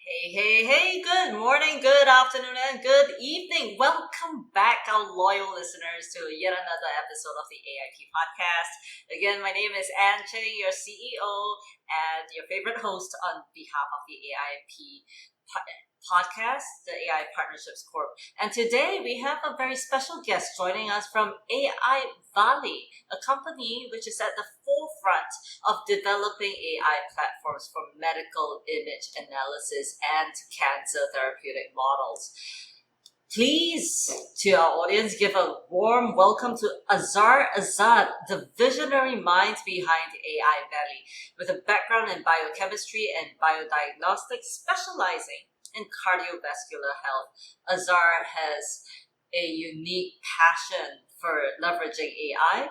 Hey, good morning, good afternoon, and good evening. Welcome back, our loyal listeners, to yet another episode of the AIP podcast. Again, my name is Cheng, your CEO and your favorite host on behalf of the AIP podcast, the AI Partnerships Corp. And today we have a very special guest joining us from AI Vali, a company which is at the forefront of developing AI platforms for medical image analysis and cancer therapeutic models. Please, to our audience, give a warm welcome to Azar Azad, the visionary minds behind AI Valley, with a background in biochemistry and biodiagnostics, specializing in cardiovascular health. Azar has a unique passion for leveraging AI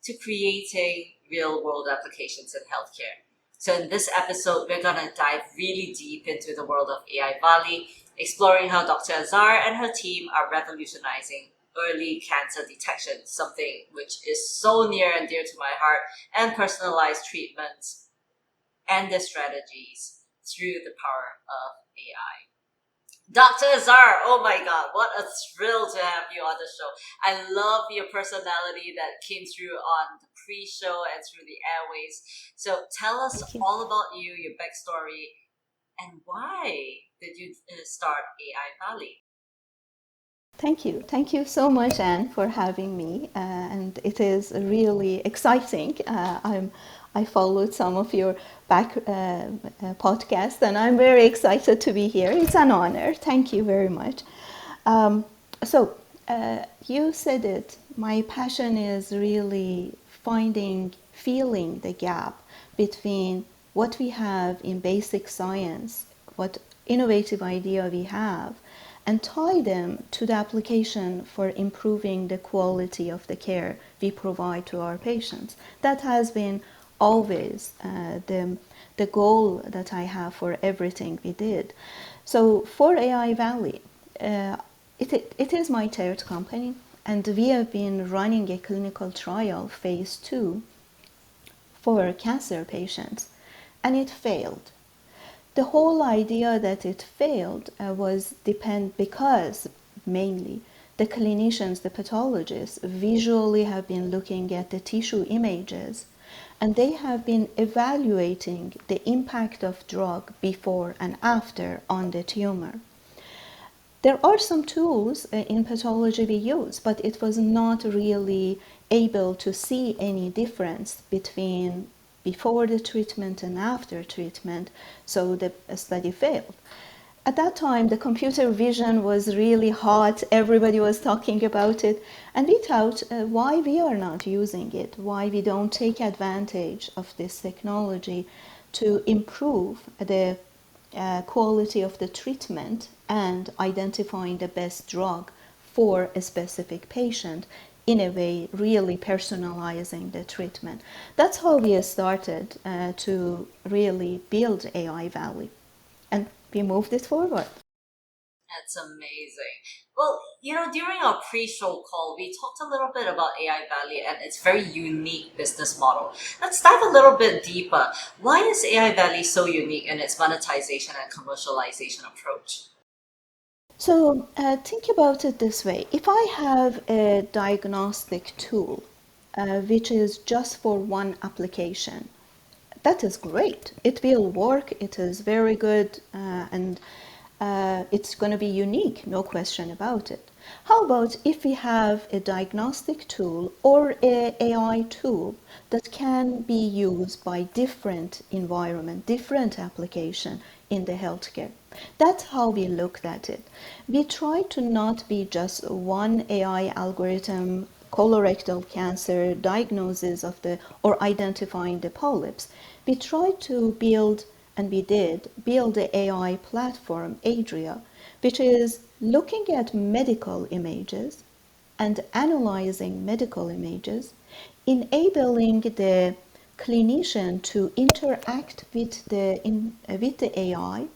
to creating real world applications in healthcare. So, in this episode, we're going to dive really deep into the world of AI Valley, exploring how Dr. Azar and her team are revolutionizing early cancer detection, something which is so near and dear to my heart, and personalized treatments and their strategies through the power of AI. Dr. Azar, oh my God, what a thrill to have you on the show. I love your personality that came through on the pre show and through the airways. So tell us Thank you. all about you, your backstory, and why did you start AI Valley? Thank you. Thank you so much, Anne, for having me. And it is really exciting. I followed some of your back podcasts, and I'm very excited to be here. It's an honor. Thank you very much. Um, you said it. My passion is really feeling the gap between what we have in basic science, what innovative idea we have, and tie them to the application for improving the quality of the care we provide to our patients. That has been always the goal that I have for everything we did. So for AI Valley, uh, it is my third company, and we have been running a clinical trial, phase 2, for cancer patients, and it failed. The whole idea that it failed was depend because mainly the clinicians, the pathologists, visually have been looking at the tissue images, and they have been evaluating the impact of drug before and after on the tumor. There are some tools in pathology we use, but it was not really able to see any difference between before the treatment and after treatment, so the study failed. At that time, the computer vision was really hot, everybody was talking about it, and we thought why we are not using it, why we don't take advantage of this technology to improve the quality of the treatment and identifying the best drug for a specific patient, in a way really personalizing the treatment. That's how we started to really build AI Valley, and we moved it forward. That's amazing. Well, during our pre-show call, we talked a little bit about AI Valley and its very unique business model. Let's dive a little bit deeper. Why is AI Valley so unique in its monetization and commercialization approach? So think about it this way. If I have a diagnostic tool which is just for one application, that is great. It will work. It is very good, and it's going to be unique, no question about it. How about if we have a diagnostic tool or a AI tool that can be used by different environment, different application in the healthcare? That's how we looked at it. We try to not be just one AI algorithm, colorectal cancer diagnosis of the or identifying the polyps. We tried to build, and we did build the AI platform Adria, which is looking at medical images and analyzing medical images, enabling the clinician to interact with the AI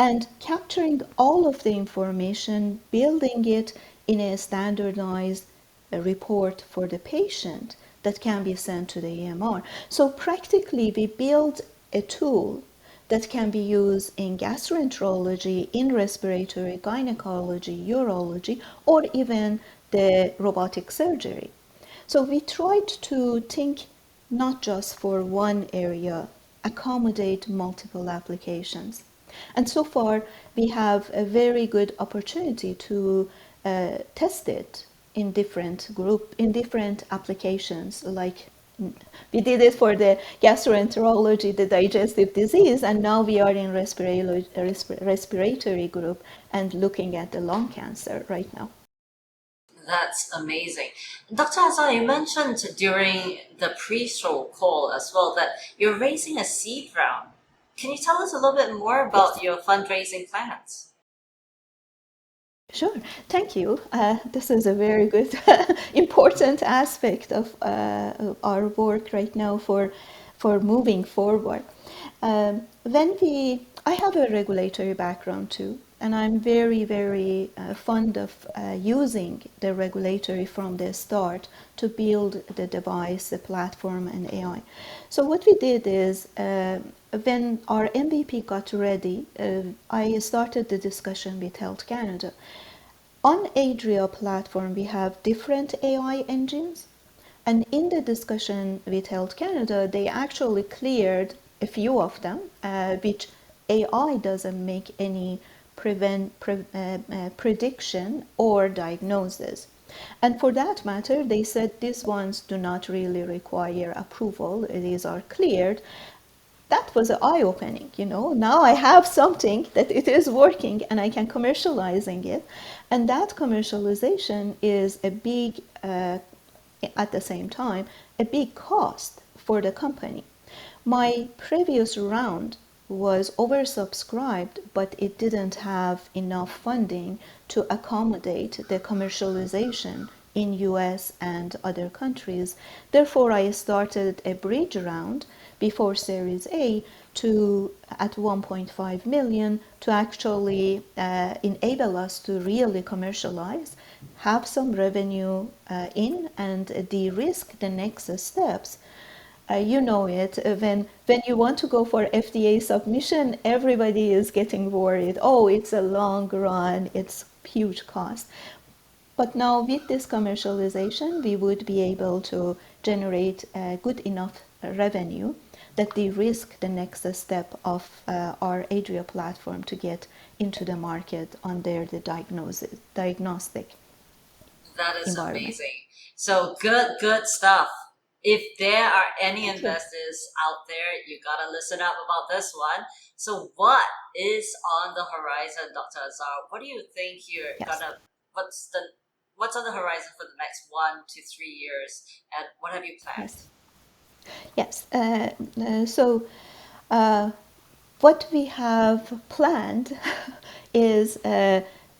and capturing all of the information, building it in a standardized report for the patient that can be sent to the EMR. So practically, we build a tool that can be used in gastroenterology, in respiratory, gynecology, urology, or even the robotic surgery. So we tried to think not just for one area, accommodate multiple applications. And so far, we have a very good opportunity to test it in different applications. Like we did it for the gastroenterology, the digestive disease, and now we are in respiratory group and looking at the lung cancer right now. That's amazing. Dr. Azar, you mentioned during the pre-show call as well that you're raising a seed round. Can you tell us a little bit more about Yes. your fundraising plans? Sure, thank you. This is a very good, important aspect of our work right now for moving forward. I have a regulatory background too, and I'm very, very fond of using the regulatory from the start to build the device, the platform, and AI. So what we did is when our MVP got ready, I started the discussion with Health Canada. On Adria platform, we have different AI engines, and in the discussion with Health Canada, they actually cleared a few of them, which AI doesn't make any prediction or diagnosis. And for that matter, they said these ones do not really require approval. These are cleared. That was eye-opening. Now I have something that it is working and I can commercializing it, and that commercialization is a big at the same time a big cost for the company. My previous round was oversubscribed, but it didn't have enough funding to accommodate the commercialization in US and other countries. Therefore, I started a bridge round before Series A to at 1.5 million to actually enable us to really commercialize, have some revenue in, and de-risk the next steps. You know it. When you want to go for FDA submission, everybody is getting worried. Oh, it's a long run. It's huge cost. But now with this commercialization, we would be able to generate good enough revenue that they risk the next step of our Adria platform to get into the market under the diagnostic That is environment. amazing. So good stuff. If there are any Thank you. investors out there, you gotta listen up about this one. So what is on the horizon, Dr. Azar? What do you think you're Yes. gonna what's the what's on the horizon for the next 1 to 3 years, and what have you planned? Yes. Yes. So uh, what we have planned is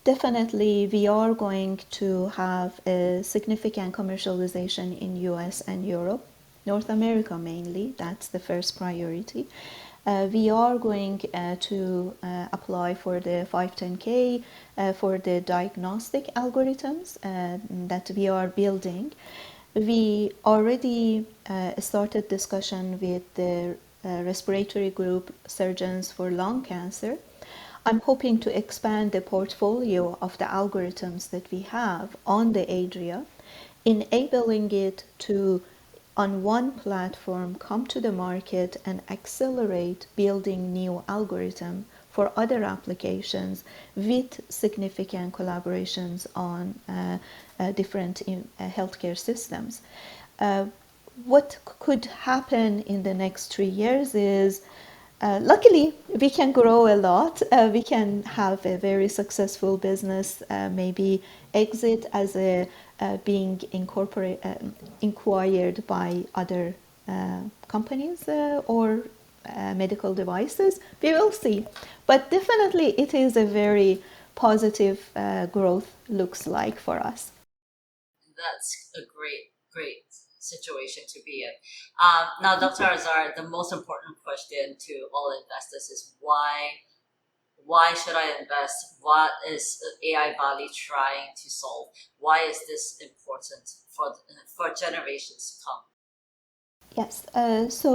definitely we are going to have a significant commercialization in US and Europe, North America mainly. That's the first priority. We are going to apply for the 510K for the diagnostic algorithms that we are building. We already started discussion with the respiratory group surgeons for lung cancer. I'm hoping to expand the portfolio of the algorithms that we have on the Adria, enabling it to, on one platform, come to the market and accelerate building new algorithm for other applications with significant collaborations on different healthcare systems. Uh, what could happen in the next 3 years is luckily we can grow a lot. We can have a very successful business, maybe exit as a being inquired by other companies or medical devices. We will see, but definitely it is a very positive growth looks like for us. That's a great situation to be in. Now, Thank Dr. you. Azar, the most important question to all investors is why should I invest? What is AI Valley trying to solve? Why is this important for generations to come? Yes. So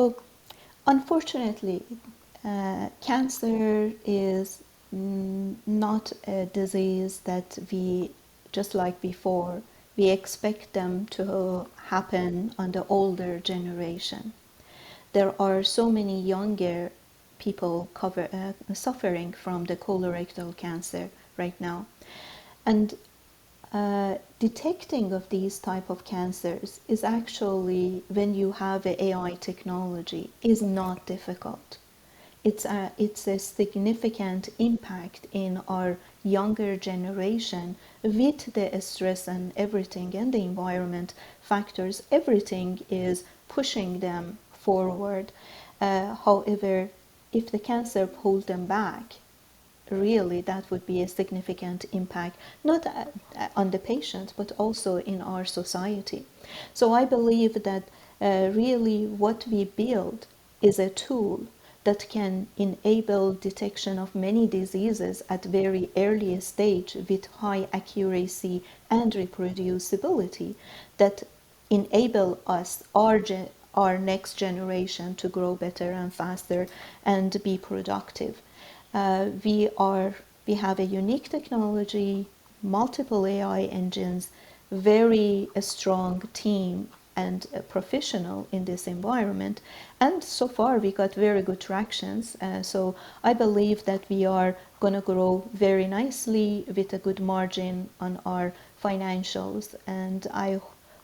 unfortunately, Cancer is not a disease that we, just like before, we expect them to happen on the older generation. There are so many younger people suffering from the colorectal cancer right now. And detecting of these type of cancers is actually, when you have a AI technology, is not difficult. It's a significant impact in our younger generation with the stress and everything and the environment factors. Everything is pushing them forward. However, if the cancer pulls them back, really that would be a significant impact, not on the patient, but also in our society. So I believe that really what we build is a tool that can enable detection of many diseases at very early stage with high accuracy and reproducibility, that enable us, our next generation, to grow better and faster and be productive. We have a unique technology, multiple AI engines, very a strong team and a professional in this environment, and so far we got very good tractions. So I believe that we are going to grow very nicely with a good margin on our financials, and I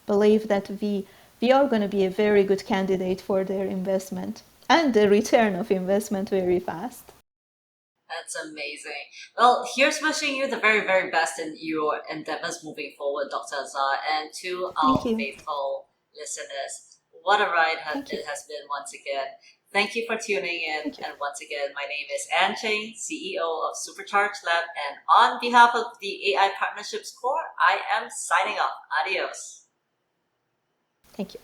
believe that we are going to be a very good candidate for their investment and the return of investment very fast. That's amazing. Well, here's wishing you the very, very best in your endeavors moving forward, Dr. Azar, and to Thank our you. faithful listeners. What a ride Thank you. it has been once again. Thank you for tuning in. Thank you. And once again, my name is Cheng, CEO of SuperCharge Lab. And on behalf of the AI Partnerships Corp, I am signing off. Adios. Thank you.